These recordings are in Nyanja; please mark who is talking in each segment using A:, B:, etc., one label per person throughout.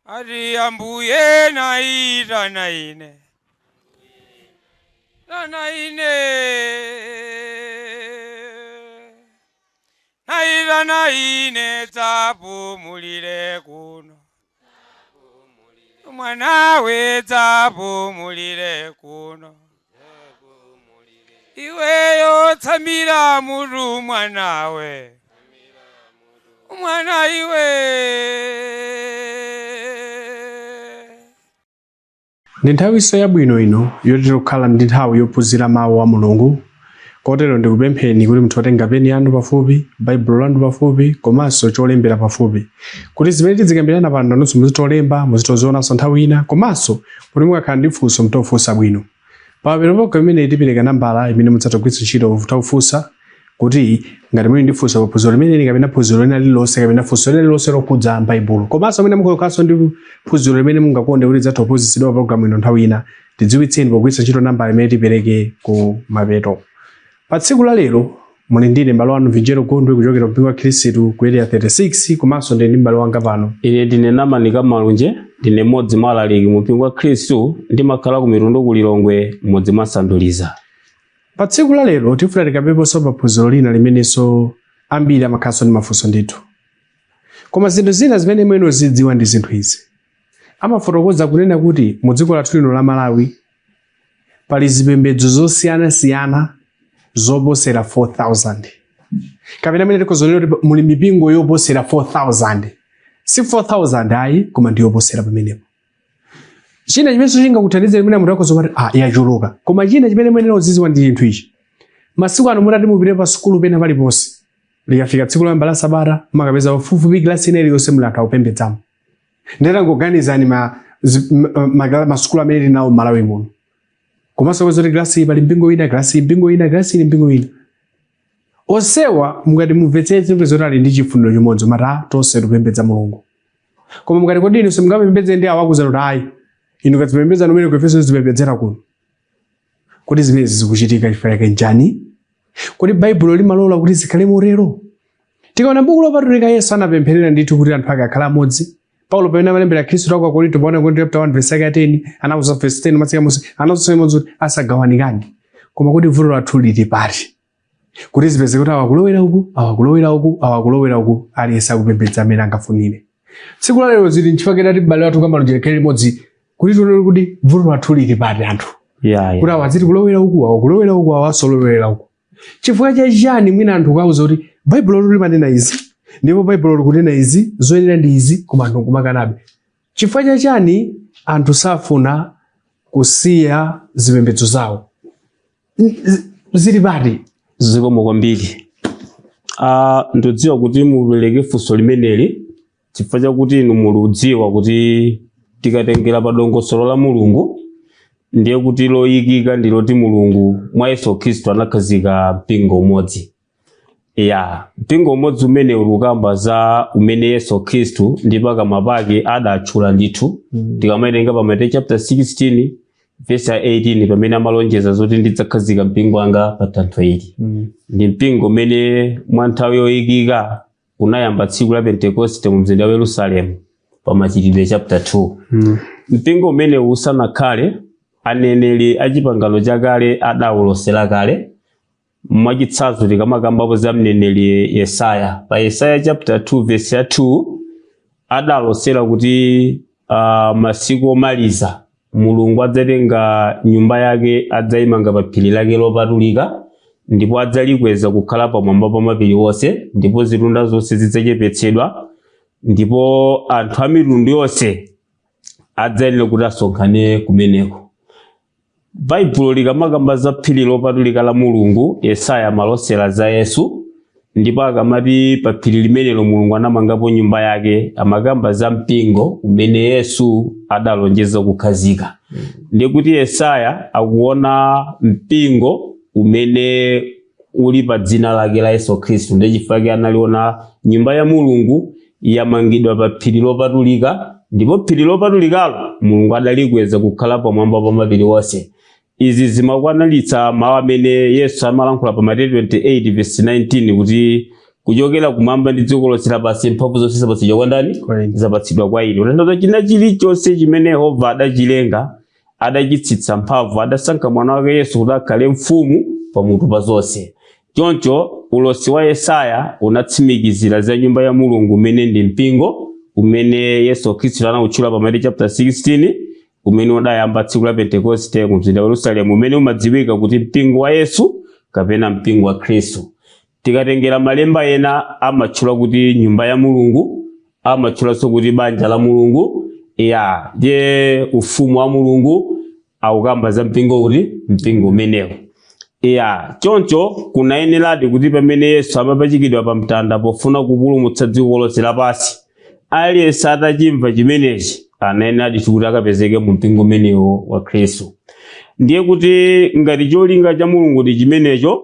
A: Ari ambuye naira naine. Naira naine tapu mulire kuno. Mwana we tapu mulire kuno. Iweyo tamira muru mwana we. Mwana iwe.
B: Ndi nthawi yabwino ino yoti tikhala ndi nthawi yophunzira mawu a Mulungu. Kotero ndikupempheni kuti muthotenga peni yanu pafupi, baibulo lanu pafupi, komanso cholembera pafupi. Kuti zimene tizikambirana pano nonse muzitolemba, muzitozionanso nthawi ina, komanso kuti mukakhala ndi funso mutofunsa bwino. Pamene pamene tipereka nambala imene mudzatogwiritsa ntchito kufunsa kuti ngati muli ndi funso paphunziro limene kapena phunziro lina lililonse kapena funso lina lililonse lokhudza baibulo. Komanso amene mukukhalanso ndi phunziro limene mungakonde kuti lidzathophunzitsidwa pa programu ino nthawi ina, tidziwitseni pogwiritsa ntchito nambala imene tipereke ku mapeto. Pa tsiku la lero muli ndine m'bale wanu Vijero Gondwe kuchokera mpingo wa Khristu ku area 36, komanso ndine m'bale wanga pano.
C: Ine ndine Namani Kamalunje, ndine mmodzi mwa alaliki mu mpingo wa Khristu, ndimakhala ku Mitundu ku Lilongwe mmodzi mwa Sanduliza.
B: Pa tsiku la lero tifuna tikapeponso paphunziro lina limenenso ambiri amakhalanso ndi mafunso ndithu. Koma zinthu zina zimene mwene zidziwa ndi zinthu izi. Amafotokoza kunena kuti mu dziko lathu lino la Malawi pali zipembedzo zosiyanasiyana zoposera 4,000. Kapena mwene tikozolera kuti muli mipingo yoposera 4,000. Si 4,000 ayi, koma ndi yoposera pamenepo. China chimene chingakuthandize limene munthu akozomati yachuluka. Koma china chimene mwene uzidziwa ndi chinthu ichi. Masiku ano mutati mupite pa sukulu pena paliponse. Likafika tsiku loyamba la Sabata, makapeza pafupifupi kilasi ina iliyonse muli anthu akupembedzamo. Nditangoganizani masukulu amene tinawo m'Malawi muno. Komanso kwezoti kilasi pali mpingo ina, kilasi mpingo ina, kilasi mpingo ina. Onsewa mukati mumvetsetse kuti ali ndi chifuniro chimodzi mata tonse tikupembedza Mulungu. Koma mukati kodi inu simungapembedze ndi awakuza kuti ayi inu kadzipembedza nomene ku Efeso zipembedzera kuno. Kodi zimene zikuchitika chifukwa njani? Kodi baibulo limalola kuti zikhale motero? Tikaona buku lopatulika Yesu anapempherera ndithu kuti anthu ake akhale amodzi. Paulo pamene amalembera Khristu kwa Korinto paona kuti chapter 1 verse 10 anawuza verse 10 matsika musi anawuza kuti asagawanikane. Koma kuti vuto lathu lili pati. Kuti zipeze kuti awakulowera uku, awakulowera uku, awakulowera uku, aliyense akupembedza amene angafunire. Tsiku la lero zili nchifukwa kuti m'bale wathu Kamalunje khale limodzi kuti tione kuti vuto lathu lili pati anthu. Kuti awaziti kulowera uku, awakulowera uku, awasolowera uku. Chifukwa chachani mwina anthu kauza kuti baibulo limanena izi, ndipo baibulo likunena izi, zoyenera ndi izi, koma anthu nkumakanabe. Chifukwa chachani anthu safuna kusiya zipembedzo zawo. Zili pati.
C: Zikomo kwambiri. Ndodziwa kuti mupereke funso limeneli chifukwa chakuti inu muludziwa kuti tikatengera pa dongosolo la Mulungu ndiye kuti loyikika ndi loti Mulungu mwa Yesu Khristu anakhazika mpingo umodzi. Mpingo umodzi umene ukamba za umene Yesu Khristu ndi pakamwa pake adatchula ndithu. Tikamawerenga pa Mateyu chapter 16 verse 18 pamene amalonjeza zoti ndidzakhazika mpingo wanga pa Thanthwe ili. Ndi mpingo umene mwa nthawi yoyikika unayamba tsiku la Pentekoste mu mzinda wa Yerusalemu pa Machitidwe chapter 2. Mpingo umene usanakhale aneneri achipangano chakale adawulosera kale. Mwachitsanzo tikamakamba za mneneri Yesaya pa Yesaya chapter 2 verse 2 adalosera kuti masiku omaliza Mulungu adzatenga nyumba yake adzayimanga pa phiri lake lopatulika ndipo adzalikweza kukhala pamwamba pa mapiri onse ndipo zitunda zonse zidzachepetsedwa ndipo anthu a mitundu yonse adzayenera kuti asonkhane kumeneko. Baibulo likamakamba za phiri lopatulika la Mulungu, Yesaya amalosera za Yesu ndipo akamati pa phiri limenelo Mulungu anamangapo nyumba yake amakamba za mpingo umene Yesu adalonjeza kukhazika. Ndiye kuti Yesaya akuona mpingo umene uli pa dzina lake la Yesu Khristu. Ndiye chifukwa analiona nyumba ya Mulungu yamangidwa pa phiri lopatulika ndipo phiri lopatulikalo Mulungu adalikweza kukhala pamwamba pa mapiri onse. Izi zimakwanalitsa mawu amene Yesu amalankhula pa Mateyu 28 verse 19 kuti kuchokera kumwamba ndi dziko lonse lapansi mphamvu zonse zapatsidwa kwa ndani?
B: Kwa inu.
C: Zapatsidwa kwa inu. Tanthauza china chilichonse chimene Yehova adachilenga adachitsitsa mphamvu, adasankha mwana wake Yesu kuti akhale mfumu pamutu pa zonse. Choncho ulosi wa Yesaya unatsimikizira za nyumba ya Mulungu umene ndi mpingo umene Yesu Khristu anawutchula pa Matthew chapter 16, umene udayamba tsiku la Pentekoste mu mzinda wa Yerusalemu, umene umadziwika kuti mpingo wa Yesu kapena mpingo wa Khristu. Tikatengera malemba ena amatchula kuti nyumba ya Mulungu, amatchulanso kuti banja la Mulungu, je ufumu wa Mulungu, akukamba za mpingo kuti mpingo umenewo. Choncho kunayeneradi kuti pamene Yesu amapachikidwa pa mtanda pofuna kupulumutsa dziko lonse lapansi, aliyense atachimva chimenechi anayeneradi kuti akapezeke mu mpingo umenewo wa Khristu. Ndiye kuti ngati cholinga cha Mulungu ndi chimenecho,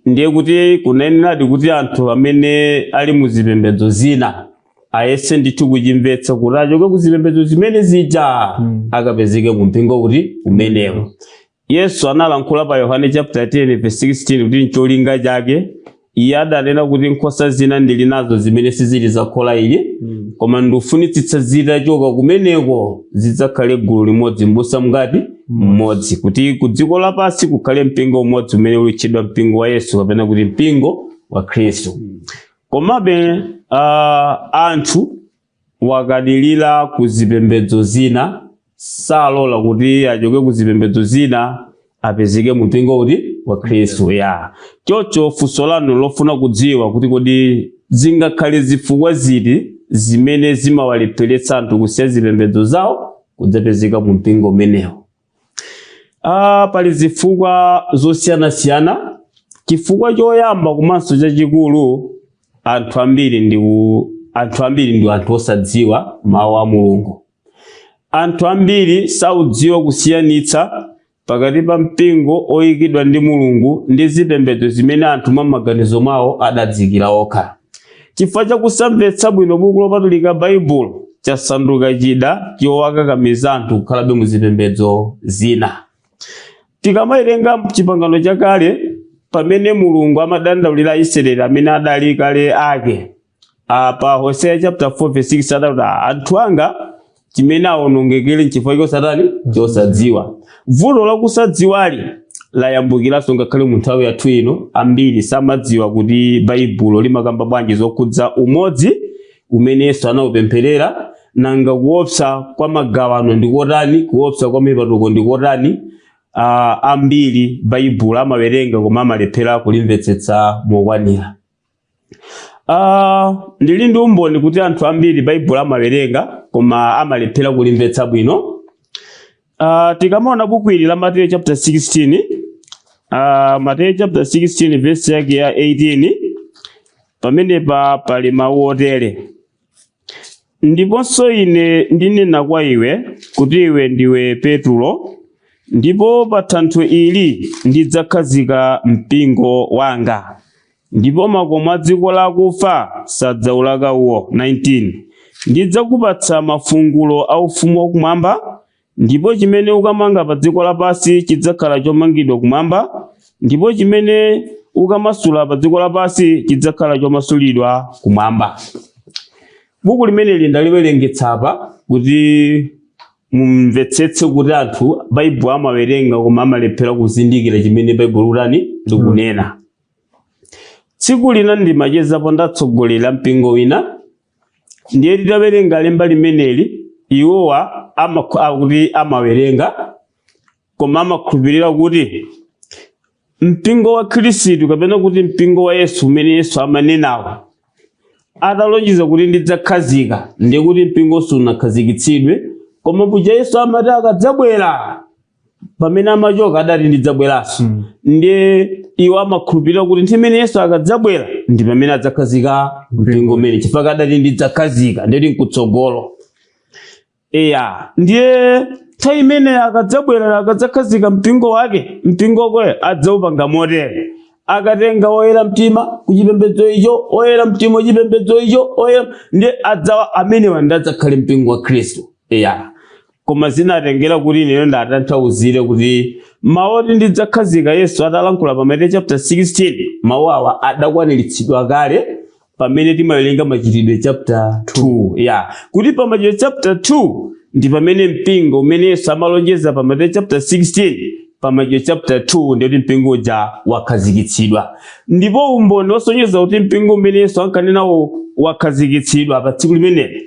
C: ndiye kuti kunayeneradi kuti anthu amene ali mu zipembedzo zina ayese ndithu kuchimvetsa kuti achoke ku zipembedzo zimene zija akapezeke mu mpingo kuti umenewo. Yesu analankhula pa Yohane chapter 10 verse 16 kuti ncholinga chake iye adanena kuti nkhosa zina ndili nazo zimene sizili za khola ili, koma ndifunitsitsa zitachoka kumeneko zidzakhale gulu limodzi m'busa mngati mmodzi, kuti ku dziko lapansi kukhale mpingo umodzi umene ulitchedwa mpingo wa Yesu kapena kuti mpingo wa Khristu. Komabe anthu wakadilira ku zipembedzo zina, salola kuti achoke ku zipembedzo zina apezeke mu mpingo kuti wa Khristu. Choncho funso lanu lofuna kudziwa kuti kodi zingakhale zifukwa ziti zimene zimawalepheretsa anthu kusiya zipembedzo zawo kudzapezeka mu mpingo umenewo. Pali zifukwa zosiyanasiyana. Chifukwa choyamba komanso chachikulu, anthu ambiri ndi anthu osadziwa mawu a Mulungu. Anthu ambiri saudziwa kusiyanitsa pakati pa mpingo oyikidwa ndi Mulungu ndi zipembedzo zimene anthu mwa maganizo mwawo adadzikira okha. Chifukwa chakusamvetsa bwino buku lopatulika Baibulo chasanduka chida chowakakamiza anthu kukhalabe mu zipembedzo zina. Tikamawerenga m'Chipangano chakale, pamene Mulungu amadandaulira Israeli amene adali kale ake, pa Hosea chapter 4 verse 6 adakuti anthu anga chimene awonongekere n'chifukwa chosatani chosadziwa. Vuto lakusadziwali layambukiranso ngakhale mu nthawi yathu ino. Ambiri samadziwa kuti Baibulo limakamba bwanji zokhudza umodzi umene Yesu anawupempherera, nanga kuopsa kwa magawano ndi kotani, kuopsa kwa mipatuko ndi kotani. Ambiri Baibulo amawerenga koma amalephera kulimvetsetsa mokwanira. Ndili ndi umboni kuti anthu ambiri Baibulo amawerenga koma amalephera kulimvetsa bwino. Tikamaona buku ili la Matthew chapter 16, Matthew chapter 16 verse yake ya 18, pamene pali mawu otere: ndiponso ine ndinena kwa iwe kuti iwe ndiwe Petro, ndipo pa thanthwe ili ndidzakhazika mpingo wanga, ndipo makomo a dziko lakufa sadzaulaka uwo. 19, ndidzakupatsa mafungulo a ufumu wakumwamba, ndipo chimene ukamanga pa dziko lapansi chidzakhala chomangidwa kumwamba, ndipo chimene ukamasula pa dziko lapansi chidzakhala chomasulidwa kumwamba. Buku limene ndaliwerengetsa apa kuti mumvetsetse kuti anthu Baibulo amawerenga koma amalephera kuzindikira chimene Baibulo utani likunena. Tsiku lina ndimachezapo ndatsogolera mpingo wina, ndiye titawerenga lemba limeneli, iwowa kuti amawerenga koma amakhulupirira kuti mpingo wa Khristu kapena kuti mpingo wa Yesu umene Yesu amanenawo atalonjeza kuti ndidzakhazika, ndiye kuti mpingo sunakhazikitsidwe. Koma puja Yesu amati akadzabwera, pamene amachoka adati ndidzabweranso. Ndiye iwo amakhulupirira kuti ntimene Yesu akadzabwera ndi pamene adzakhazika mpingo umene, chifukwa adati ndidzakhazika, ndiye nkutsogolo. Ndiye nthawi imene akadzabwera akadzakhazika mpingo wake, mpingo kwe adzawupanga motere: akatenga oyera mtima kuchipembedzo icho, oyera mtima kuchipembedzo icho, ndiye adzawa amenewa ndi adzakhale mpingo wa Khristu. koma zinatengera kuti ineyo ndatanthauzire kuti mawu oti ndidzakhazika Yesu atalankhula pa Mateyu chapter 16 mawu awa adakwaniritsidwa kale pamene timawerenga Machitidwe chapter 2 kuti pa Machitidwe chapter 2 ndi pamene mpingo umene Yesu amalonjeza pa Mateyu chapter 16 pa Machitidwe chapter 2 ndi kuti mpingo uja wakhazikitsidwa. Ndipo umboni osonyeza kuti mpingo umene Yesu ankanenawo wakhazikitsidwa pa tsiku limeneli,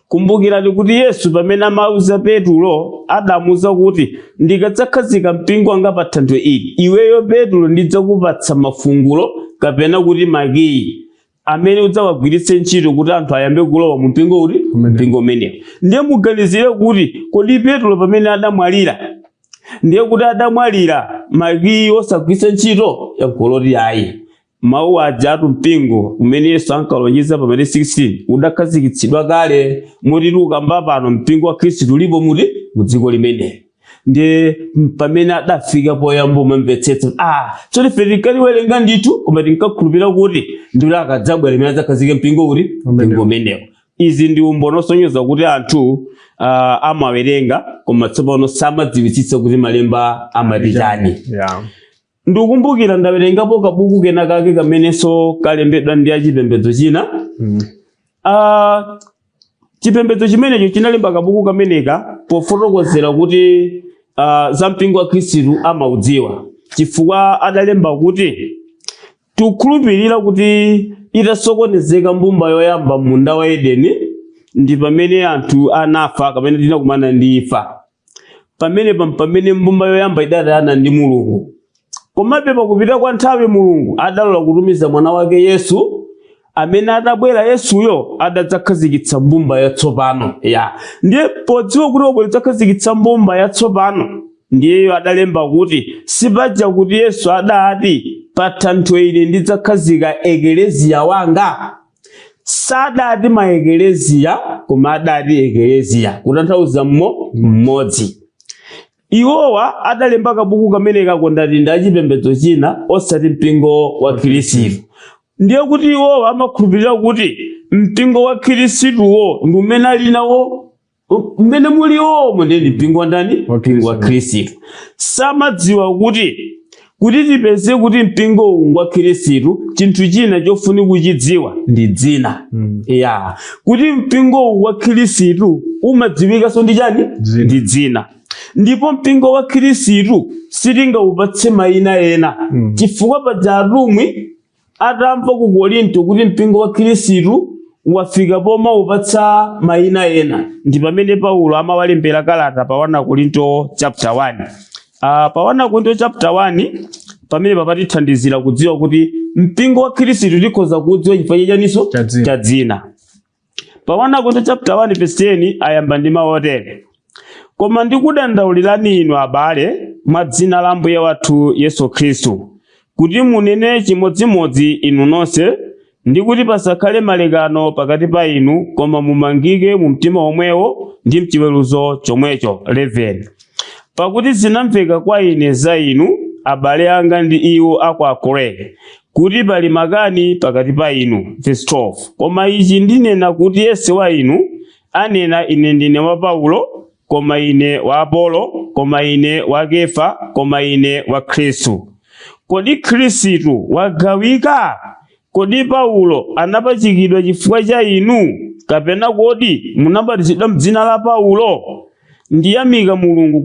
C: kumbukirani kuti Yesu pamene amauza Petulo adamuza kuti ndikadzakhazika mpingo wanga pa thanthwe ili, iweyo Petulo ndidzakupatsa mafungulo kapena kuti makiyi amene udzawagwiritse ntchito kuti anthu ayambe kulowa mu mpingo uti mpingo umenewo. Ndiye muganizire kuti kodi Petulo pamene adamwalira, ndiye kuti adamwalira makiyi osagwiritsa ntchito yankoloti ayi. Mawu aja atu mpingo umene Yesu ankalonjeza pa Mateyu 16 udakhazikitsidwa kale. Moti ukamba pano mpingo wa Khristu ulipo muti mu dziko limeneli. Ndiye pamene adafika poyamba umamvetsetsa choti ife tinkaliwerenga ndithu koma tinkakhulupirira kuti ndiye akadzabwera amene adzakhazike mpingo uti mpingo umenewo. Izi ndi umboni osonyeza kuti anthu amawerenga koma tsopano samadziwitsitsa kuti malemba amati chani. Ndikukumbukira ndawerengapo kabuku kena kake kamenenso kalembedwa ndi achipembedzo china. Chipembedzo chimenecho chinalemba kabuku kameneka pofotokozera kuti za mpingo wa Khristu amaudziwa, chifukwa adalemba kuti tikukhulupirira kuti itasokonezeka mbumba yoyamba munda wa Edeni ndi pamene anthu anafa kapena tinakumana ndi imfa. Pamene mbumba yoyamba idatayana ndi Mulungu. Komabe pakupita kwa nthawi Mulungu adalola kutumiza mwana wake Yesu, amene atabwera Yesuyo adadzakhazikitsa mbumba yatsopano. Ndiye podziwa kuti obweredzakhazikitsa mbumba yatsopano, ndiyeyo adalemba kuti sipaja kuti Yesu adati pa thanthwe ili ndidzakhazika ekeleziya wanga. Sadati ma ekeleziya koma adati ekeleziya, kutanthauza mmodzi. Iwowa adalemba kabuku kameneka kondati ndi achipembedzo china osati mpingo wa Khristu. Ndiye kuti iwowa amakhulupirira kuti mpingo wa Khristuwo ndi umene ali nawo, umene muliwomo ndi mpingo ndani? Wa Khristu. Samadziwa kuti tipeze kuti mpingo wa Khristu chinthu china chofuni kuchidziwa ndi dzina. Kuti mpingo wa Khristu umadziwikanso ndi chani? Ndi dzina. Ndipo mpingo wa Khristu sitingawupatse mayina ena. Chifukwa paja atumwi atamva ku Korinto kuti mpingo wa Khristu wafika pomawupatsa mayina ena, ndi pamene Paulo amawalembera kalata pa 1 Korinto chapter 1. Pa 1 Korinto chapter 1 pamene papatithandizira kudziwa kuti mpingo wa Khristu tikhoza kudziwa chifukwa chaniso cha dzina. Pa 1 Korinto chapter 1 verse 10 ayamba ndi mawu otere: koma ndikudandaulirani inu abale mwa dzina la Ambuye wathu Yesu Khristu, kuti munene chimodzimodzi inu nonse, ndi kuti pasakhale malekano pakati pa inu, koma mumangike mu mtima omwewo ndi mchiweruzo chomwecho. 11 Pakuti zinamveka kwa ine za inu abale anga ndi iwo aku Akore, kuti pali makani pakati pa inu. Verse 12 Koma ichi ndinena kuti yense wa inu anena ine ndine wa Paulo, koma ine wa Apolo, koma ine wa Kefa, koma ine wa Khristu. Kodi Khristu wagawika? Kodi Paulo anapachikidwa chifukwa cha inu? Kapena kodi munabatizidwa m'dzina la Paulo? Ndiyamika Mulungu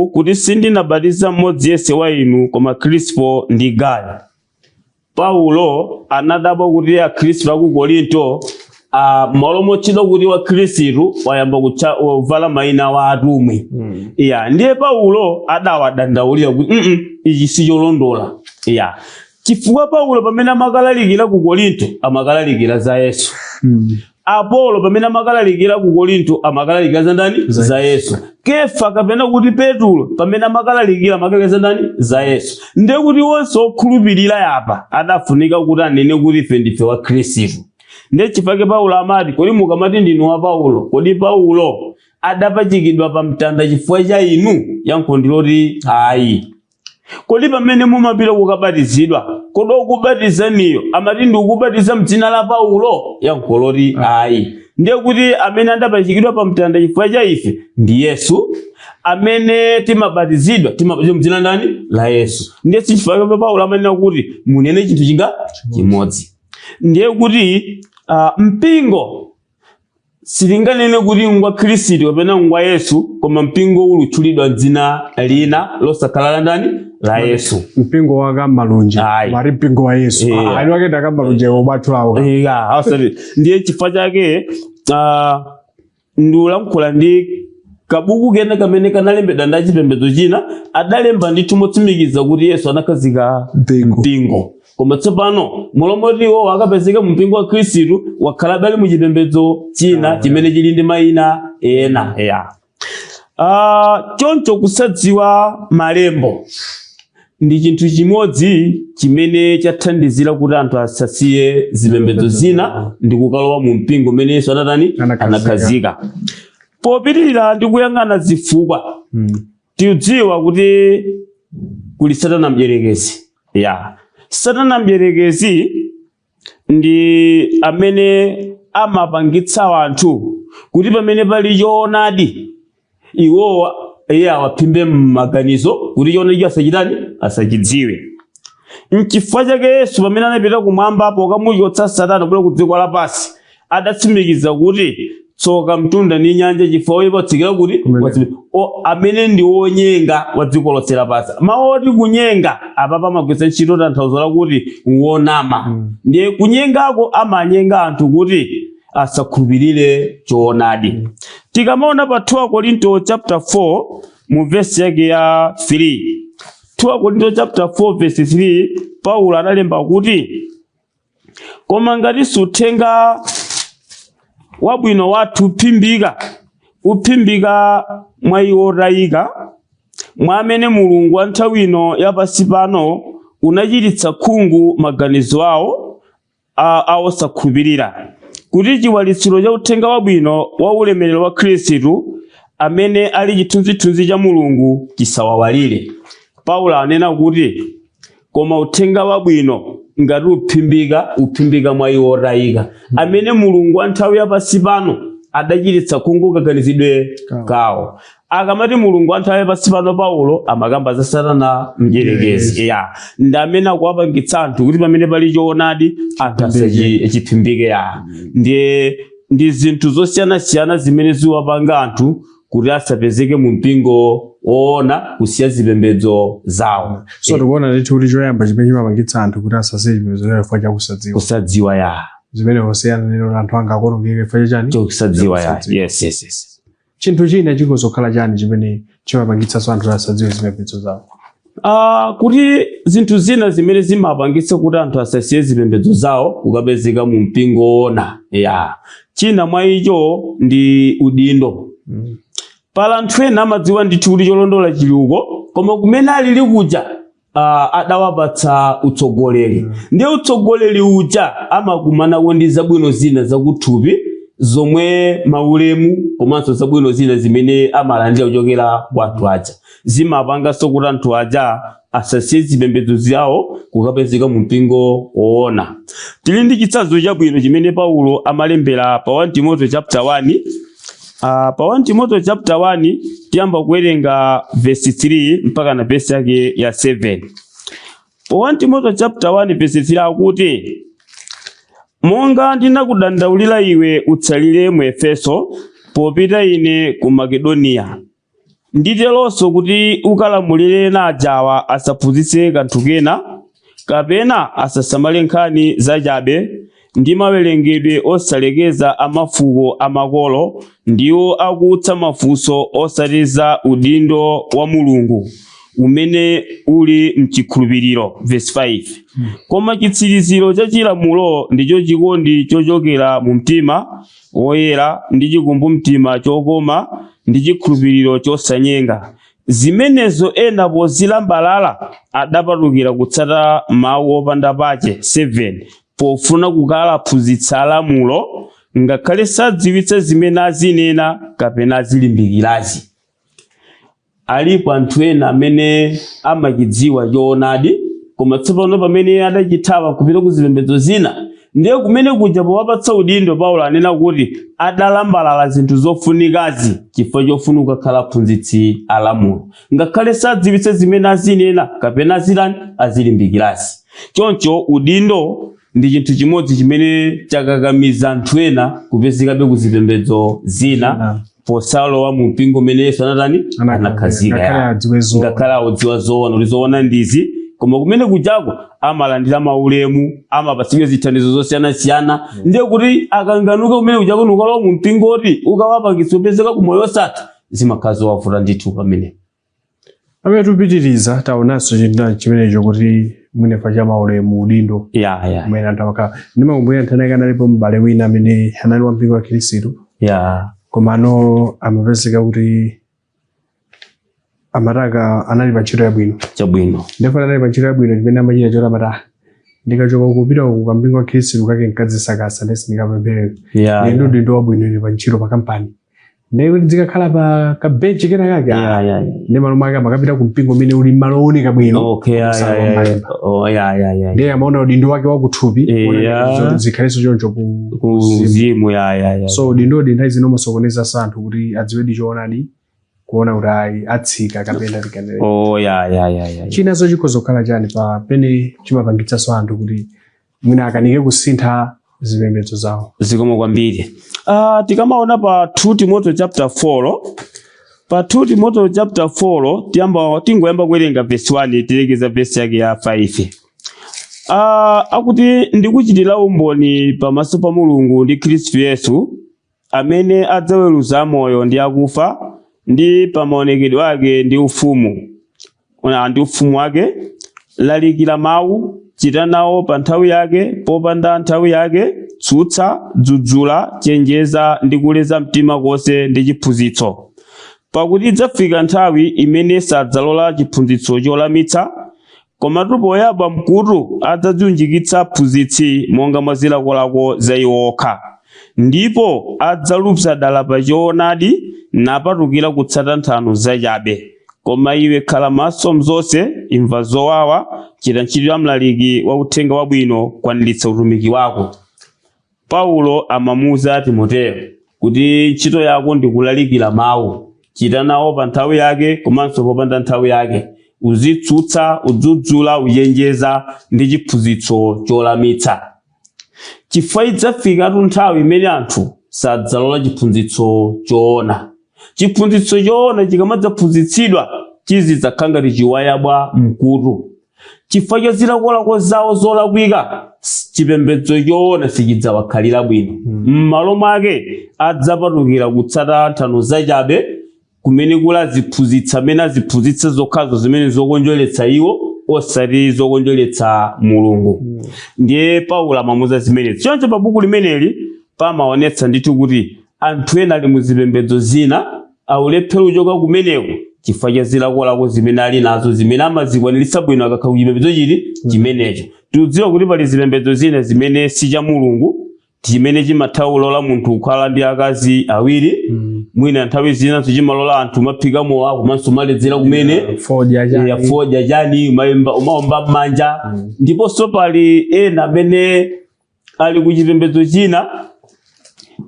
C: kuti sindinabatiza mmodzi yense wa inu koma Krispo ndi Gayo. Paulo anadabwa kuti akhristu aku Korinto malo mochidwa kuti wa Khristu wayamba kuvala mayina wa atumwi. Ndiye Paulo adawadandaulira kuti ichi sicholondola. Chifukwa Paulo pamene amakalalikira ku Korinto amakalalikira za Yesu. Apolo pamene amakalalikira ku Korinto amakalalikira za ndani? Za Yesu. Kefa kapena kuti Petulo pamene amakalalikira amakalalikira za ndani? Za Yesu. Ndiye kuti wonse okhulupirira yapa adafunika kuti anene kuti ife ndife wa Khristu. Ndiye chifukwa Paulo amati kodi mukamati ndinu wa Paulo, kodi Paulo adapachikidwa pa mtanda chifukwa cha inu? Yankho ndiloti ayi. Kodi pamene mumapita kukabatizidwa kodi okubatizaniyo amati ndi ukubatiza mdzina la Paulo yankoloti ayi. Ndiye kuti amene andapachikidwa pa mtanda chifukwa cha ife ndi Yesu, amene timabatizidwa mdzina ndani la Yesu. Ndiye chifukwa cha Paulo amanena kuti munene chinthu chinga chimodzi. Ndiye kuti mpingo silinganene kuti ngwa Khristu kapena ngwa Yesu, koma mpingo ulutchulidwa dzina lina losakhala la ndani la Yesu.
B: Mpingo wa malunje mari mpingo wa Yesu ali wakenda kamalunje obatulawo.
C: Ndiye chifukwa chake ndikulankhula ndi kabuku kena kamene kanalembedwa ndi chipembedzo china, adalemba ndithu motsimikiza kuti Yesu anakhazika mpingo. Koma tsopano mulomotiwo akapezeka mu mpingo wa Khristu wakhala bali mu chipembedzo china chimene chili ndi mayina ena. Choncho kusadziwa malembo ndi chinthu chimodzi chimene chathandizira kuti anthu asasiye zipembedzo zina ndi kukalowa mu mpingo umene Yesu anakhazika. Popitirira ndi kuyang'ana zifukwa, tiudziwa kuti kuli Satana mdierekezi. Satana mdierekezi ndi amene amapangitsa anthu kuti pamene pali choonadi iwowa awaphimbe m'maganizo kuti choonadi asachidziwe. N'chifukwa chake Yesu pamene anapita kumwamba pokamuchotsa Satana kuti ku dziko lapansi adatsimikiza kuti tsoka mtunda ndi nyanja chifukwa wopatsikira kuti amene ndi wonyenga wa dziko lonse lapansi. Mawu oti kunyenga apa pamagwiritsa ntchito tanthauzo lakuti wonama. Ndiye kunyengako amanyenga anthu kuti asakhulupirire choonadi. Tikamaona pa 2 Korinto chapter 4 mu verse yake ya 3. 2 Korinto chapter 4 verse 3, Paulo analemba kuti koma ngati suthenga wabwino wathu uphimbika mwa iwo otayika, mwa amene Mulungu wa nthawi ino yapansi pano unachititsa khungu maganizo awo osakhulupirira, kuti chiwalitsiro cha uthenga wabwino wa ulemerero wa Khristu amene ali chithunzithunzi cha Mulungu chisawawalire. Paulo anena kuti koma uthenga wabwino ngati uphimbika mwa iwo otayika, amene Mulungu wa nthawi yapansi pano adachititsa khungu kaganizidwe kawo. Akamati Mulungu wa nthawi yapansi pano, Paulo amakamba za Satana mdierekezi. Ndi amene akuwapangitsa anthu kuti pamene pali choonadi anthu asachiphimbike. Ndi zinthu zosiyanasiyana zimene ziwapanga anthu kuti asapezeke mu mpingo woona kusiya zipembedzo zawo.
B: So tikuona ndithu kuti choyamba chimene chimapangitsa anthu kuti asasiye zipembedzo zawo chifukwa cha kusadziwa. Zimene osiyana lero anthu angakonongeke chifukwa chani?
C: Kusadziwa. Yes.
B: Chinthu china chikozokhala chani chimene chimapangitsa anthu asadziwe zipembedzo zawo?
C: Kuti zinthu zina zimene zimapangitsa kuti anthu asasiye zipembedzo zawo kukapezeka mu mpingo woona. China mwa icho ndi udindo. Pala anthu ena amadziwa ndithu kuti cholondola chili uko, koma kumene alili kuja adawapatsa utsogoleri. Ndiye utsogoleri uja amakumana ndi zabwino zina zakuthupi zomwe maulemu komanso zabwino zina zimene amalandira kuchokera kwa anthu aja. Zimapanganso kuti anthu aja asasiye zipembedzo zawo kukapezeka mu mpingo woona. Tili ndi chitsanzo chabwino chimene Paulo amalembera pa 1 Timothy chapter 1. Pa 1 Timothy chapter 1 tiyamba kuwerenga verse 3 mpaka na verse yake ya 7. Pa 1 Timothy chapter 1 verse 3 akuti monga ndinakudandaulira iwe utsalire mu Efeso popita ine ku Makedoniya, nditelonso kuti ukalamulire ena ajawa asaphunzitse kanthu kena kapena asasamale nkhani zachabe ndi mawerengedwe osalekeza amafuko amakolo ndiwo akutsa mafunso osatiza udindo wa Mulungu umene uli mchikhulupiriro. Verse 5. Koma chitsiriziro cha chilamulo ndicho chikondi chochokera mu mtima woyera ndi chikumbumtima chokoma ndi chikhulupiriro chosanyenga. Zimenezo ena pozilambalala adapatukira kutsata mawu opanda pache. 7. Pofuna kukalaphunzitsa alamulo ngakhale sadziwitsa zimene azinena kapena azilimbikirazi. Alipo anthu ena amene amachidziwa choonadi koma tsopano pamene adachithawa kupita ku zipembedzo zina ndiye kumene kuja powapatsa udindo Paulo anena kuti adalambalala zinthu zofunikazi chifukwa chofuna kukhala aphunzitsi alamulo ngakhale sadziwitse zimene azinena kapena azilani azilimbikirazi. Choncho udindo ndi chinthu chimodzi chimene chakakamiza anthu ena kupezekabe ku zipembedzo zina posalowa mu mpingo umene Yesu anakhazika ngakhale adziwa zoona kuti zoona ndizi, koma kumene kujako amalandira maulemu amapatsidwa zithandizo zosiyanasiyana. Ndiye kuti akanganuka kumene kujako nukalowa mu mpingo oti ukawapangitsa kupezeka ku moyo osatha zimakhala zowavuta ndithu pamene.
B: Pamene tupitiriza taonanso chinthu chimenecho kuti mwine fa maulemu udindo mwene anthu amakhala. Ndimakumbukira nthani kanalipo m'bale wina amene anali wa mpingo wa Khristu komano amapezeka kuti amataka anali pa ntchito yabwino ndipo anali pa ntchito yabwino chimene amachita choti amata ndikachoka kupita ku mpingo wa Khristu kake nkadzisakasa ndesi ndikapempherera ndo udindo wabwino ili pa ntchito pa kampani ndiye zikakhala pa kabenchi kena kake ndi malo mwake amakapita ku mpingo umene uli malo owoneka bwino ndiye amaona udindo wake wakuthupi zikhalenso choncho ku
C: uzimu
B: so udindo nthawi zino umasokoneza anthu kuti adziwedi choonadi kuona kuti atsika kapena tikanere. Chinazo chikhoza kukhala chani pamene chimapangitsanso anthu kuti mwina akanike kusintha zipembedzo zawo.
C: Zikomo kwambiri. Tikamaona pa 2 Timothy chapter 4, pa 2 Timothy chapter 4 tingoyamba kuwerenga verse 1 tilekeza verse yake ya 5. Akuti ndikuchitira umboni pamaso pa Mulungu ndi Khristu Yesu amene adzaweruza moyo ndi akufa ndi pa maonekedwe ake ndi ufumu wake. Lalikira mawu, chita nawo pa nthawi yake popanda nthawi yake, tsutsa, dzudzula, chenjeza ndi kuleza mtima konse ndi chiphunzitso. Pakuti idzafika nthawi imene sadzalola chiphunzitso cholamitsa, komatu poyamba mkutu adzadziunjikitsa aphunzitsi monga mwa zilakolako za iwo okha. Ndipo adzalupsa dala pa choonadi napatukira kutsata nthano zachabe. Koma iwe khala maso mzonse, imva zowawa, chita ntchito ya mlaliki wa uthenga wabwino, kwaniritsa utumiki wako. Paulo amamuwuza Timoteyo kuti ntchito yako ndi kulalikira mawu, chita nawo pa nthawi yake komanso popanda nthawi yake, uzitsutsa, udzudzula, uyenjeza ndi chiphunzitso cholamitsa. Chifukwa idzafika nthawi imene anthu sadzalola chiphunzitso choona. Chiphunzitso choona chikamadzaphunzitsidwa chizidzakhala ngati chiwayabwa mkutu. Chifukwa cha zilakolako zawo zolakwika chipembedzo choona sichidzawakhalira bwino. M'malo mwake adzapatukira kutsata nthano zachabe kumene kula ziphunzitsa amene aziphunzitsa zokhazo zimene zokonjoletsa iwo osati zokonjoletsa Mulungu. Ndiye Paulo amamuwuza zimenezi. Choncho pa buku limeneli pamaonetsa ndithu kuti anthu ena ali mu zipembedzo zina aulephera kuchoka kumeneko chifukwa cha zilakolako zimene ali nazo zimene amazikwaniritsa bwino akakhala ku chipembedzo chimenecho. Tikudziwa kuti pali zipembedzo zina zimene si cha Mulungu, chimene chimatha kulola munthu kukhala ndi akazi awiri, mwina nthawi zina chimalola anthu maphika mowa komanso maledzera kumene fodya chani umaomba m'manja. Ndiponso pali ena amene ali ku chipembedzo china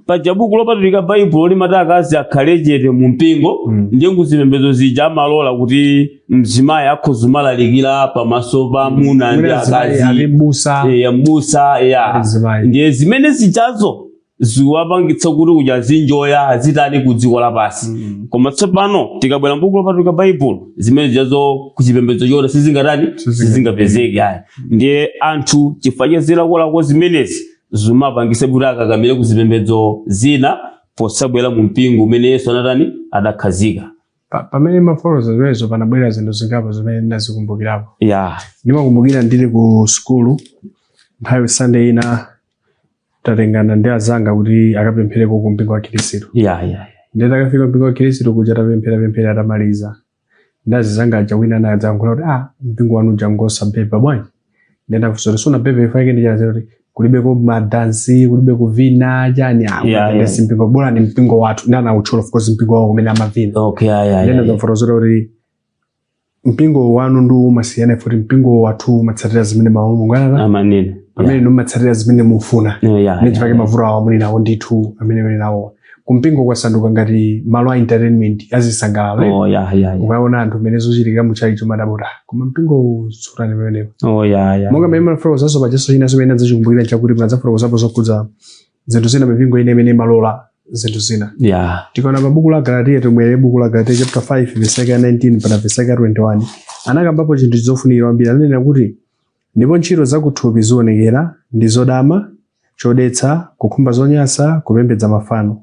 C: paja buku lopatulika Baibulo limati akazi akhale chete mu mpingo, ndiye kuzipembedzo zija amalola kuti mzimayi akhoza kumalalikira pamaso pa amuna ndi akazi m'busa. Ndiye zimene zijazo ziwapangitsa kuti kuja zinjoya azitani ku dziko lapansi. Koma tsopano tikabwera mbuku lopatulika Baibulo zimene zijazo ku chipembedzo chona sizingapezeke. Ndiye anthu chifukwa cha zilakolako zimenezi zimapangitsa kuti akakamire ku zipembedzo zina posabwera mu mpingo umene Yesu adakhazika.
B: Pamene mafoloza zimenezo panabwera zinthu zingapo zimene ndazikumbukirapo. Ndimakumbukira ndili ku skulu nthawi Sunday ina tatengana ndi azanga kuti akapemphereko ku mpingo wa Khristu. Ndiye takafika mpingo wa Khristu kuja tapemphera atamaliza. Ndazizanga aja wina naye adzayankhula kuti mpingo wanu jangosa beba bwanji. Ndiye ndafunsa sona beba ifake ndi chana kuti kulibeko madansi, kulibeko vina chani ndesi mpingo bora ni mpingo watu ndana ucholo of course mpingo wao kumene amavina. Ndiye ndaforoza kuti mpingo wanu ndi umasiyana futi mpingo wathu umatsatira zimene mawu mungana
C: amanene
B: amene numatsatira zimene mufuna nechipake mavuto awo muli nawo ndithu amene muli nawo kumpingo kwasanduka ngati malo a entertainment azisangalalo ukaona anthu mmene zochitika muchalicho madabota koma mpingo sutani pamenepo monga mmene manafotokozaso pachaso china zimene adzachikumbukira chakuti mnadzafotokozapo zokhudza zinthu zina mipingo ine imene imalola zinthu zina tikaona pa buku la Galatiya tumwere buku la Galatiya chapter 5 verse 19 mpaka verse 21 anakambapo chinthu chofunikira kwambiri ananena kuti ndipo ntchito zakuthupi zionekera ndi zodama chodetsa kukhumba zonyansa kupembedza mafano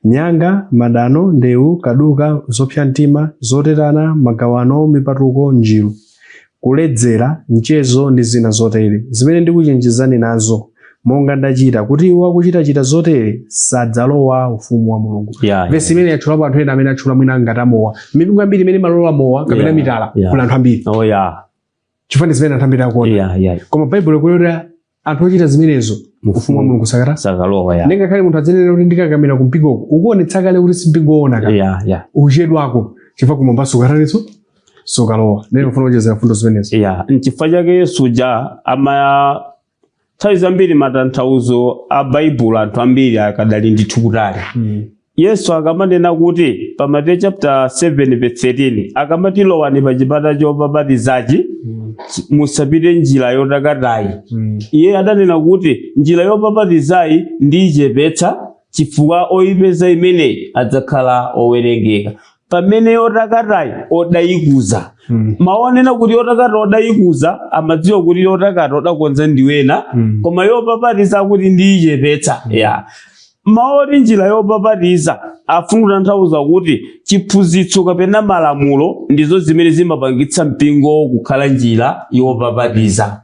B: nyanga madano ndewu kaduka zopsa mtima zoterana magawano mipatuko njiru kuledzera mchezo ndi zina zotere zimene ndikuchenjezani nazo monga ndachita kuti iwo akuchita zotere sadzalowa ufumu wa Mulungu. Vesi imene yatchulapo anthu ena amene atchula mwina ngati amowa mipingo ambiri imene imalola mowa kapena mitala kula anthu ambiri chifukwa ndi zimene anthu ambiri akuona koma Baibulo kulota anthu ochita zimenezo ufumu wa Mulungu sakalowa ngakhale munthu adzenera kuti ndikakamira kumpingo ukuonetsa kale kuti simpingo ona uchedwako chifukwa kumwamba sukataninso sukalowa nene ufuna kuchezera fundo zimenezo
C: nchifukwa chake Yesu ama nthawi zambiri matanthauzo a Baibulo anthu ambiri akadali ndithu kutali Yesu akamanena kuti pa Mateyu chapter 7 verse 13 akamati lowani pa chipata chopapatizachi musapite njira yotakatayi iye adanena kuti njira yopapatizayi ndiyichepetsa chifukwa oyipeza imeneyi adzakhala owerengeka pamene yotakatayi odayikuza maonena kuti yotakata odayikuza amadziwa kuti yotakata odakonza ndiwena koma yopapatiza kuti ndiyichepetsa maori njira yopapatiza afuna kutanthauza kuti chiphunzitso kapena malamulo ndizo zimene zimapangitsa mpingo kukhala njira yopapatiza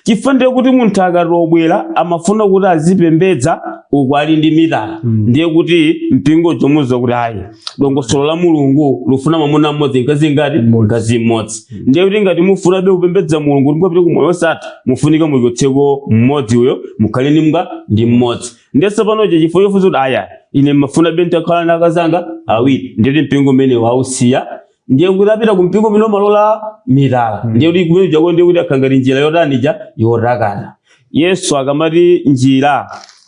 C: chifukwa kuti munthu akatobwera amafuna kuti azipembedza uku ali ndi mitala ndiye kuti mpingo chomuza kuti ayi dongosolo la Mulungu lufuna mwamuna mmodzi mkazi mmodzi ndiye kuti ngati mufuna kupembedza Mulungu kuti mukapite kumoyo osatha mufunika muchotseko mmodzi uyo mukhaleni ndi mmodzi ndiye tsopano chifukwa chofuza kuti aya ine mafuna nditakhala ndi akazanga awiri ndiye mpingo umene wausiya ndiye kuti apita kumpingo umene umalola mitala ndiye kuti kumene chako ndiye kuti akhangati njira yotanija yotakata Yesu akamati njira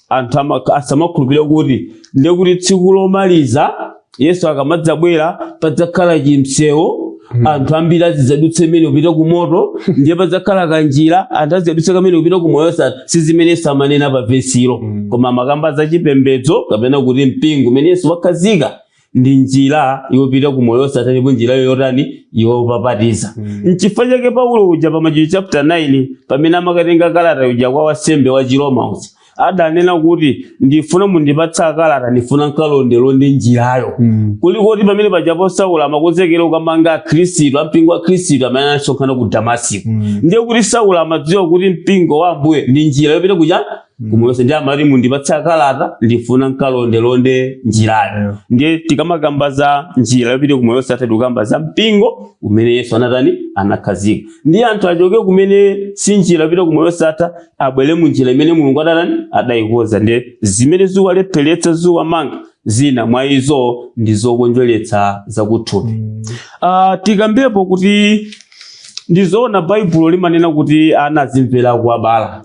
C: anthu asamakhulupirira kuti ndiye kuti tsiku lomaliza Yesu akamadzabwera padzakhala chimsewu anthu ambiri azidzadutsa imene kupita ku moto ndiye padzakhala kanjira anthu azidzadutsa kamene kupita ku moyo osatha sizimene samanena pa vesilo koma makamba za chipembedzo kapena kuti mpingo umene Yesu wakhazika ndi njira yopita ku moyo osatha ndipo njira yotani yopapatiza nchifukwa chake Paulo uja pa Machitidwe chapter 9 pamene amakatenga kalata uja kwa wansembe wa Chiroma adanena kuti ndifuna mundipatsa kalata ndifuna nkalondelonde njirayo kulikoti pamene pajapo Saulo amakonzekera ukamanga Khristu ampingo wa Khristu amene anasonkhana ku Damasiko ndiye kuti Saulo amadziwa kuti mpingo wa Ambuye ndi njira yopita kuja kumuyose ndiye amati mundipatsa kalata ndifuna nkalondelonde njirayo ndiye tikamakamba za njira yopita kumoyo osatha tikukamba za mpingo umene Yesu anakhazika ndiye anthu achoke kumene si njira yopita kumoyo osatha abwere mu njira imene Mulungu adayikoza ndiye zimene ziwalepheretsa ziwamanga zina mwa izo ndizokondweretsa zakuthupi tikambepo kuti ndizoona Baibulo limanena kuti anazimvera kuwabala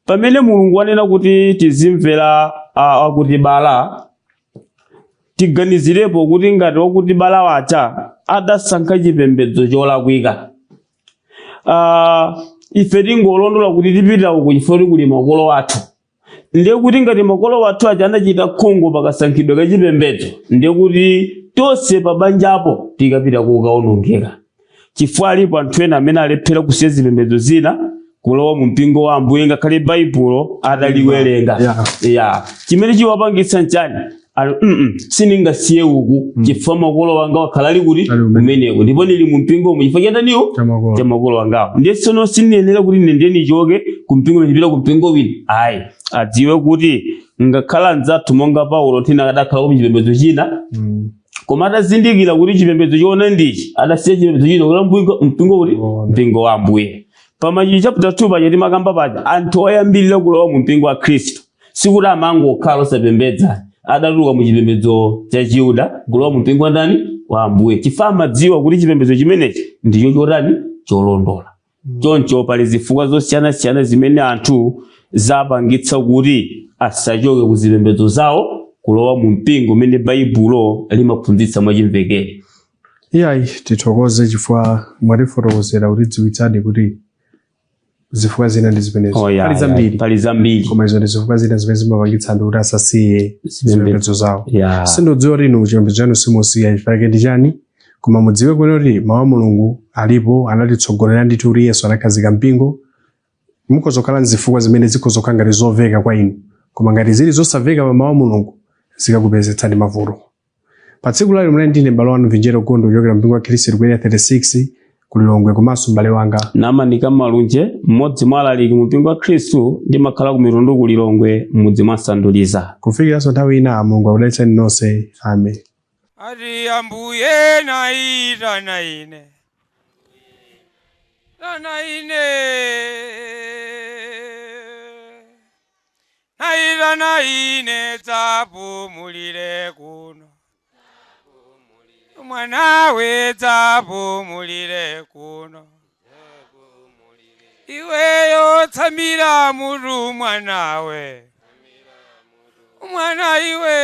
C: pamene Mulungu anena kuti tizimvera akutibala tiganizirepo kuti ngati wakutibala wacha adasankha chipembedzo cholakwika ife tingolondola kuti tipita uku chifukwa kuli makolo athu ndiye kuti ngati makolo athu aja anachita khungu pakasankhidwe ka chipembedzo ndiye kuti tonse pa banjapo tikapita kukaonongeka chifukwa alipo anthu ena amene alephera kusiya zipembedzo zina kulowa mu mpingo wa Ambuye ngakhale Baibulo adaliwerenga chimene chiwapangitsa nchani siningasiye uku chifukwa makolo wanga wakhala ali kuti kumeneko ndipo ndili mu mpingo mu chifukwa chandaniwo cha makolo wangawo ndiye tsono siniyenera kuti ndiye ndichoke ku mpingo ndipita ku mpingo wina ayi adziwe kuti ngakhala anzathu monga Paulo tina adakhala ku chipembedzo china koma atazindikira kuti chipembedzo chiona ndichi adasiya chipembedzo china kuti mpingo kuti mpingo wa Ambuye pa Machitidwe chapter 2 paja timakamba paja anthu oyambirira kulowa mu mpingo wa Khristu sikuti amangokhala osapembedza adatuluka mu chipembedzo cha Chiyuda kulowa mu mpingo ndani wa Ambuye chifukwa amadziwa kuti chipembedzo chimenechi ndicho chotani cholondola. Choncho pali zifukwa zosiyana-siyana zimene anthu zapangitsa kuti asachoke ku zipembedzo zawo kulowa mu mpingo umene Baibulo limaphunzitsa mwachimvekere.
B: Iyayi tithokoze chifukwa mwatifotokozera kuti dziwitsani kuti zifukwa zina ndi zimenezo.
C: Pali zambiri.
B: Koma izo ndi zifukwa zina zimene zimapangitsa anthu kuti asasiye zipembedzo zawo.
C: Yeah.
B: Sindidziwa kuti inu chipembedzo chanu simusiya chifukwa ndi chani, koma mudziwe kuti mawu a Mulungu alipo, anatitsogolera ndithu kuti Yesu anakhazika mpingo. Mukozokhala nzifukwa zimene zikozokhala ngati zoveka kwa inu, koma ngati zili zosaveka pa mawu a Mulungu zikakupezetsani mavuto. Pa tsiku lali muli ndine m'bale wanu Vinjero Gondo kuchokera mpingo wa Khristu Kwaya 36 ku Lilongwe, komanso m'bale wanga
C: Namanika Malunje, mmodzi mwa alaliki mu mpingo wa Khristu, ndimakhala ku Mitundu ku Lilongwe m'mudzi mwa Sanduliza.
B: kufikiranso nthawi ina Mulungu akudalitseni nonse. Amen.
A: ati Ambuye naitana ine naitana ine dzapumulire kuno, mwanawe dzapumulire kuno, iweyo tsamira mutu mwanawe, mwana iwe